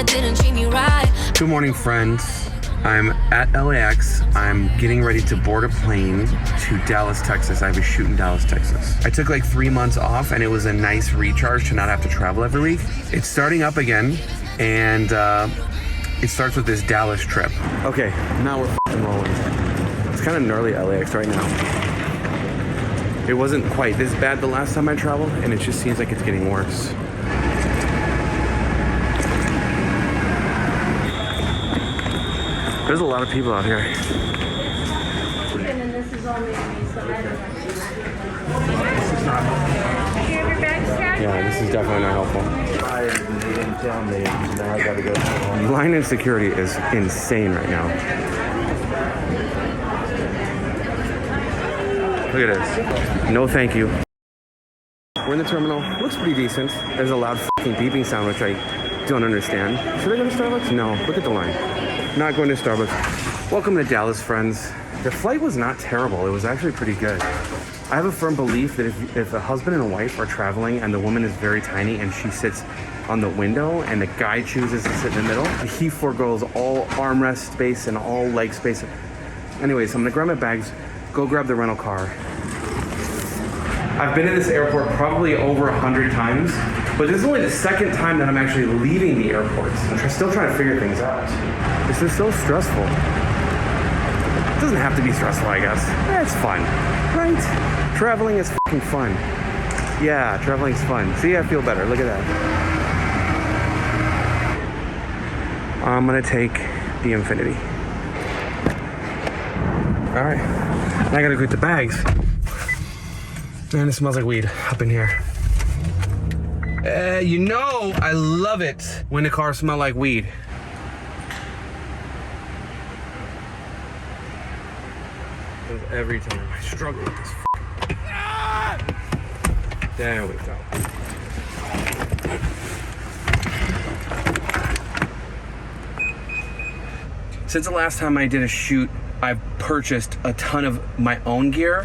that didn't treat me right. Good morning, friends. I'm at LAX. I'm getting ready to board a plane to Dallas, Texas. I have a shoot in Dallas, Texas. I took like 3 months off and it was a nice recharge to not have to travel every week. It's starting up again and it starts with this Dallas trip. Okay, now we're f***ing rolling. It's kind of gnarly LAX right now. It wasn't quite this bad the last time I traveled and it just seems like it's getting worse. There's a lot of people out here. This is only Yeah, this is definitely not helpful. They didn't tell me, now I gotta go. Line in security is insane right now. Look at this. No thank you. We're in the terminal. Looks pretty decent. There's a loud fucking beeping sound, which I don't understand. Should I go to Starbucks? No. Look at the line. Not going to Starbucks. Welcome to Dallas, friends. The flight was not terrible. It was actually pretty good. I have a firm belief that if a husband and a wife are traveling and the woman is very tiny and she sits on the window and the guy chooses to sit in the middle, he forgoes all armrest space and all leg space. Anyways, I'm gonna grab my bags, go grab the rental car. I've been to this airport probably over 100 times, but this is only the second time that I'm actually leaving the airport. I'm still trying to figure things out. This is so stressful. It doesn't have to be stressful, I guess. It's fun, right? Traveling is fucking fun. Yeah, traveling's fun. See, I feel better. Look at that. I'm gonna take the Infinity. All right, now I gotta go get the bags. Man, it smells like weed up in here. You know, I love it when the cars smell like weed. Because every time I struggle with this. There we go. Since the last time I did a shoot, I've purchased a ton of my own gear.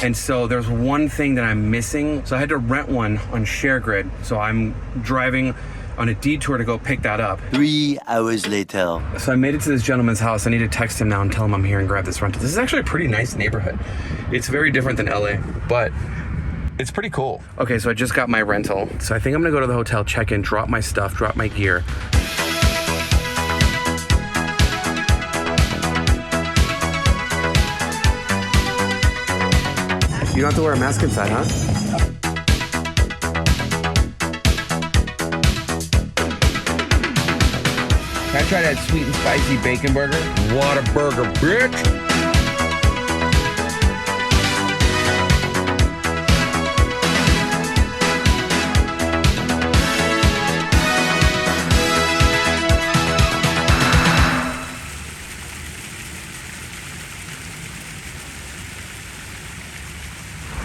And so there's one thing that I'm missing. So I had to rent one on ShareGrid. So I'm driving on a detour to go pick that up. 3 hours later. So I made it to this gentleman's house. I need to text him now and tell him I'm here and grab this rental. This is actually a pretty nice neighborhood. It's very different than LA, but it's pretty cool. Okay, so I just got my rental. So I think I'm gonna go to the hotel, check in, drop my stuff, drop my gear. You don't have to wear a mask inside, huh? Can I try that sweet and spicy bacon burger? What a burger, bitch!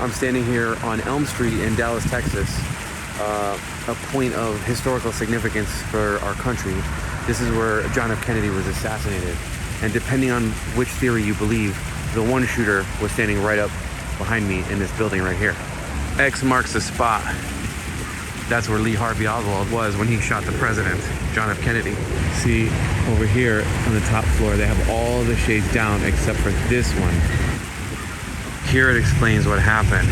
I'm standing here on Elm Street in Dallas, Texas, a point of historical significance for our country. This is where John F. Kennedy was assassinated. And depending on which theory you believe, the one shooter was standing right up behind me in this building right here. X marks the spot. That's where Lee Harvey Oswald was when he shot the president, John F. Kennedy. See, over here on the top floor, they have all the shades down except for this one. Here it explains what happened.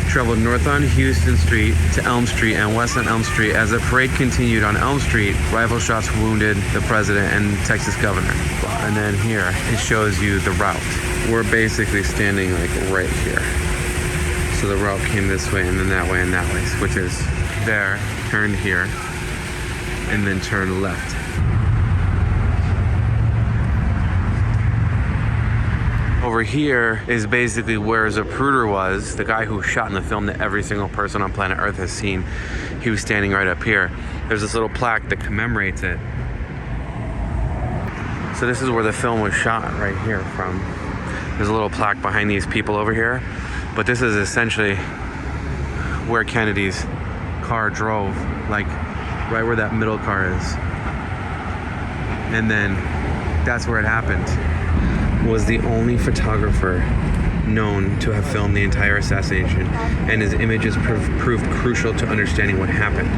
Traveled north on Houston Street to Elm Street and west on Elm Street. As the parade continued on Elm Street, rifle shots wounded the president and Texas governor. And then here, it shows you the route. We're basically standing like right here. So the route came this way and then that way and that way, which is there, turned here, and then turn left. Over here is basically where Zapruder was, the guy who shot in the film that every single person on planet Earth has seen. He was standing right up here. There's this little plaque that commemorates it. So this is where the film was shot, right here from. There's a little plaque behind these people over here. But this is essentially where Kennedy's car drove, like right where that middle car is. And then that's where it happened. Was the only photographer known to have filmed the entire assassination, and his images proved crucial to understanding what happened.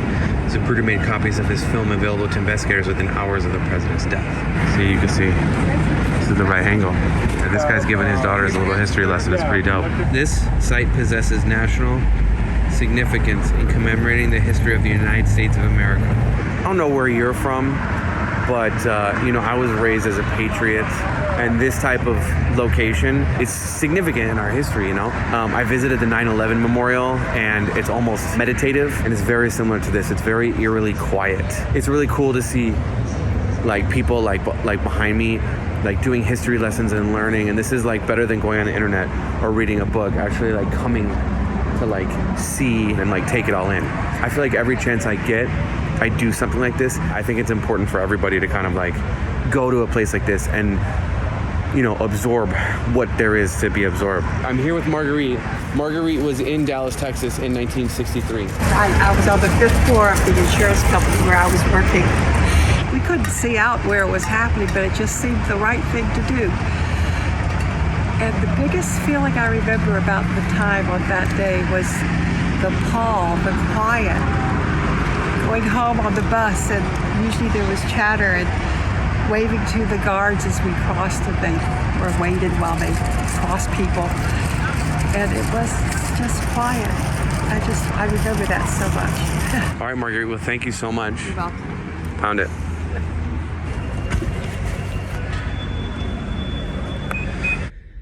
Zapruder made copies of his film available to investigators within hours of the president's death. See, you can see, this is the right angle. And this guy's giving his daughters a little history lesson. It's pretty dope. This site possesses national significance in commemorating the history of the United States of America. I don't know where you're from, but you know, I was raised as a patriot, and this type of location is significant in our history, you know. I visited the 9/11 memorial, and it's almost meditative, and it's very similar to this. It's very eerily quiet. It's really cool to see like people like behind me, like doing history lessons and learning, and this is like better than going on the internet or reading a book, actually like coming to like see and like take it all in. I feel like every chance I get, I do something like this. I think it's important for everybody to kind of like go to a place like this and, you know, absorb what there is to be absorbed. I'm here with Marguerite. Marguerite was in Dallas, Texas in 1963. I was on the 5th floor of the insurance company where I was working. We couldn't see out where it was happening, but it just seemed the right thing to do. And the biggest feeling I remember about the time on that day was the calm, the quiet. Going home on the bus, and usually there was chatter and waving to the guards as we crossed, and they were waited while they crossed people. And it was just quiet. I remember that so much. All right, Marguerite, well, thank you so much. You're welcome. Found it.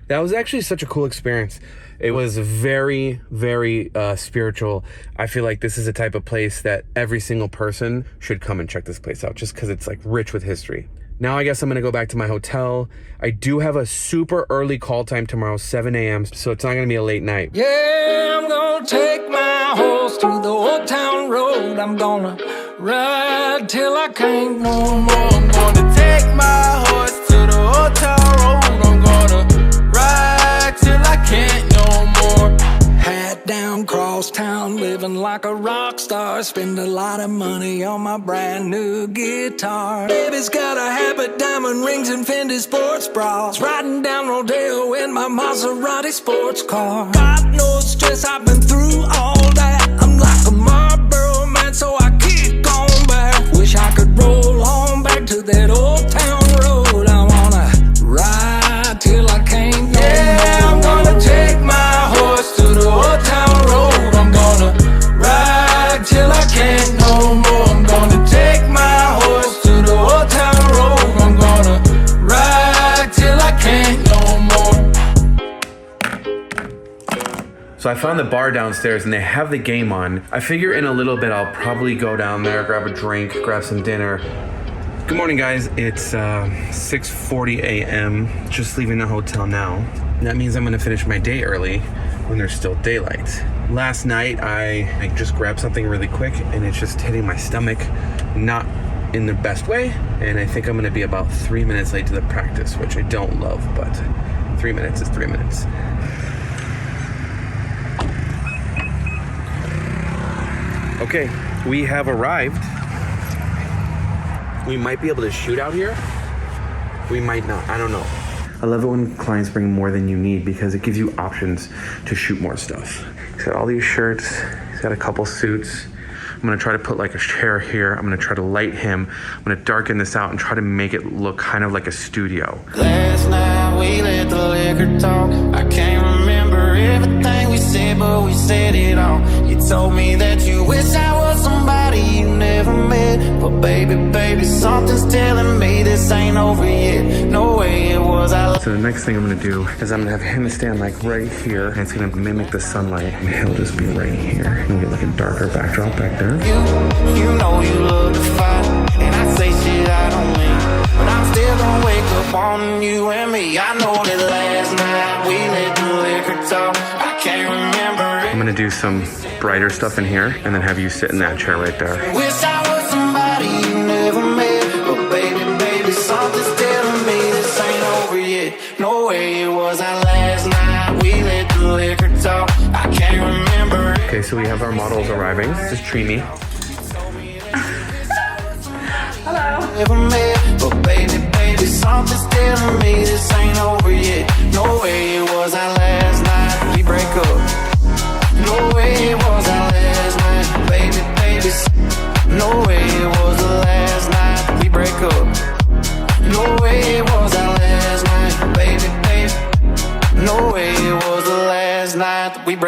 That was actually such a cool experience. It was very, very spiritual. I feel like this is a type of place that every single person should come and check this place out, just because it's like rich with history. Now I guess I'm gonna go back to my hotel. I do have a super early call time tomorrow, 7 a.m., so it's not gonna be a late night. Yeah, I'm gonna take my horse to the old town road. I'm gonna ride till I can't no more. I'm gonna take my horse to the old town road. I'm gonna ride till I can't no more. Hat down, cross town, living like a rock star. Spend a lot of money on my brand new guitar. Baby's got a habit, diamond rings and Fendi sports bras. Riding down Rodeo in my Maserati sports car. Got no stress, I've been through all that. I'm like a Marlboro man, so I keep going back. Wish I could roll on back to that old town road. I wanna ride till I can't no more. I'm gonna take my horse to the old town road. I'm gonna ride till I can't no more. I'm gonna take my horse to the old town road. I'm gonna ride till I can't no more. So I found the bar downstairs and they have the game on. I figure in a little bit I'll probably go down there, grab a drink, grab some dinner. Good morning, guys. It's 6:40 a.m. Just leaving the hotel now. That means I'm gonna finish my day early when there's still daylight. Last night I just grabbed something really quick and it's just hitting my stomach, not in the best way. And I think I'm gonna be about 3 minutes late to the practice, which I don't love, but 3 minutes is 3 minutes. Okay, we have arrived. We might be able to shoot out here. We might not, I don't know. I love it when clients bring more than you need because it gives you options to shoot more stuff. He's got all these shirts, he's got a couple suits. I'm gonna try to put like a chair here. I'm gonna try to light him. I'm gonna darken this out and try to make it look kind of like a studio. Last night we let the liquor talk. I can't remember everything we said, but we said it all. You told me that you wish I was somebody you never met. But baby, something's telling me this ain't over yet. No way it was. So the next thing I'm gonna do is I'm gonna have him stand like right here, and it's gonna mimic the sunlight, and he'll just be right here. And get like a darker backdrop back there. You know you love to fight, and I say shit I don't mean, but I'm still gonna wake up on you and me. I know that last night we let the liquor talk. I can't remember it. I'm gonna do some brighter stuff in here, and then have you sit in that chair right there. Wish I was somebody you never met, but baby, something's telling me this ain't over yet. No way it was our last night. We let the liquor talk. I can't remember it. Okay, so we have our models arriving. This is Trini. Never met, but baby, something's telling me this ain't over yet. No way it was our last night. We break up. No way it was our last night, baby. No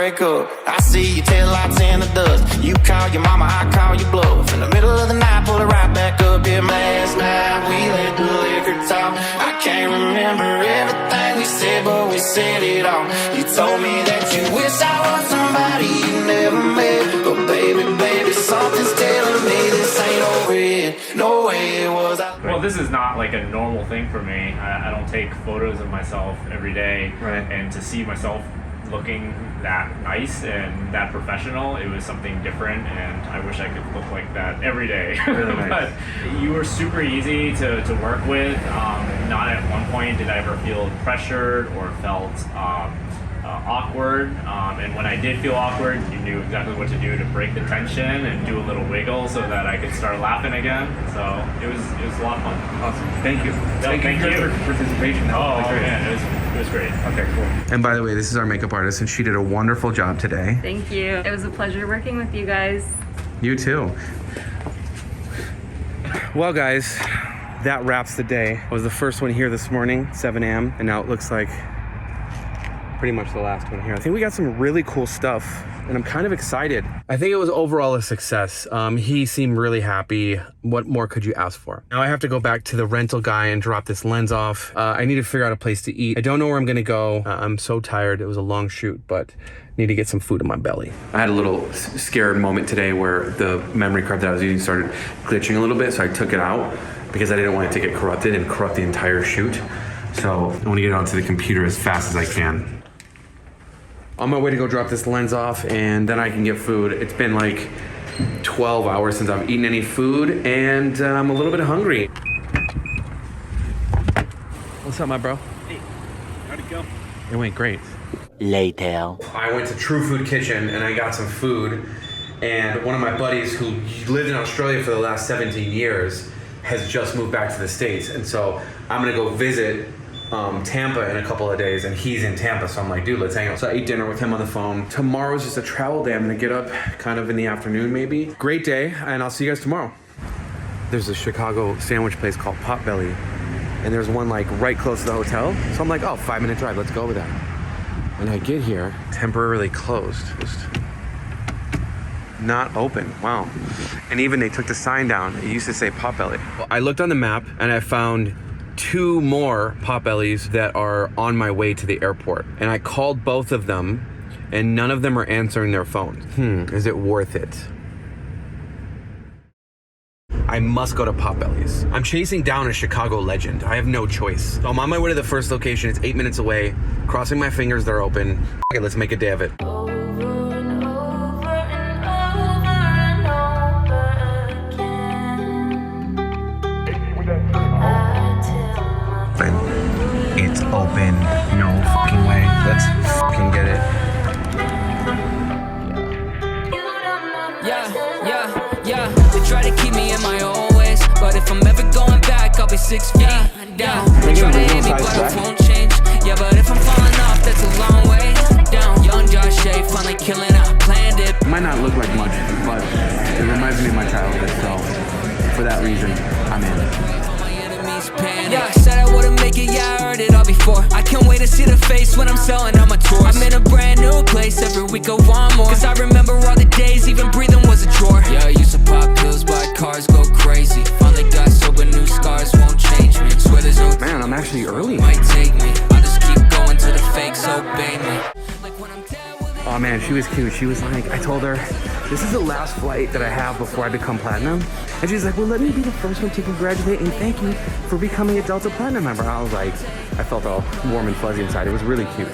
break up. I see your tail lights in the dust. You call your mama, I call your bluff. In the middle of the night, pull it right back up. Yeah, last night we let the liquor talk. I can't remember everything we said, but we said it all. You told me that you wish I was somebody you never met. But baby, something's telling me this ain't over yet. No way it was. Well, this is not like a normal thing for me. I don't take photos of myself every day. Right. And to see myself looking that nice and that professional, it was something different, and I wish I could look like that every day. Really nice. But you were super easy to work with. Not at one point did I ever feel pressured or felt awkward, and when I did feel awkward, you knew exactly what to do to break the tension and do a little wiggle so that I could start laughing again. So it was a lot of fun. Awesome. Thank you. Thank you for participation. That was great. Man, it was great. Okay, cool. And by the way, this is our makeup artist, and she did a wonderful job today. Thank you. It was a pleasure working with you guys. You too. Well, guys, that wraps the day. I was the first one here this morning, 7 a.m., and now it looks like pretty much the last one here. I think we got some really cool stuff, and I'm kind of excited. I think it was overall a success. He seemed really happy. What more could you ask for? Now I have to go back to the rental guy and drop this lens off. I need to figure out a place to eat. I don't know where I'm gonna go. I'm so tired. It was a long shoot, but need to get some food in my belly. I had a little scared moment today where the memory card that I was using started glitching a little bit, so I took it out because I didn't want it to get corrupted and corrupt the entire shoot. So I want to get it onto the computer as fast as I can. On my way to go drop this lens off, and then I can get food. It's been like 12 hours since I've eaten any food, and I'm a little bit hungry. What's up, my bro? Hey, how'd it go? It went great. Later. I went to True Food Kitchen and I got some food, and one of my buddies who lived in Australia for the last 17 years has just moved back to the States, and so I'm gonna go visit Tampa in a couple of days, and he's in Tampa, so I'm like, dude, let's hang out. So I ate dinner with him on the phone. Tomorrow's just a travel day. I'm gonna get up kind of in the afternoon maybe. Great day, and I'll see you guys tomorrow. There's a Chicago sandwich place called Potbelly, and there's one like right close to the hotel. So I'm like, oh, 5-minute drive, let's go over there. And I get here, temporarily closed. Just not open. Wow. And even they took the sign down. It used to say Potbelly. Well, I looked on the map and I found 2 more Potbellies that are on my way to the airport. And I called both of them and none of them are answering their phones. Is it worth it? I must go to Potbelly's. I'm chasing down a Chicago legend. I have no choice. So I'm on my way to the first location. It's 8 minutes away. Crossing my fingers, they're open. Okay, let's make a day of it. It's open. No fucking way. Let's fucking get it. Yeah. They try to keep me in my own ways, but if I'm ever going back, I'll be 6 feet down. They try to hit me, but I won't change. Yeah, but if I'm falling off, that's a long way down. Young Josh Shea, finally killing, I planned it. It might not look like much, but it reminds me of my childhood, so for that reason, I'm in. Yeah, I said I wouldn't make it, yeah, I heard it all before. I can't wait to see the face when I'm selling on my tours. I'm in a brand new place, every week I want more. Cause I remember all the days, even breathing was a chore. Yeah, I used to pop pills, buy cars, go crazy. Finally got sober, new scars won't change me. Swear there's no man, I'm actually early. Might take me, I'll just keep going till the fakes obey me. Like when I'm dead with it. Oh man, she was cute. She was like, I told her, this is the last flight that I have before I become platinum. And she's like, well, let me be the first one to congratulate and thank you for becoming a Delta Platinum member. I was like, I felt all warm and fuzzy inside. It was really cute.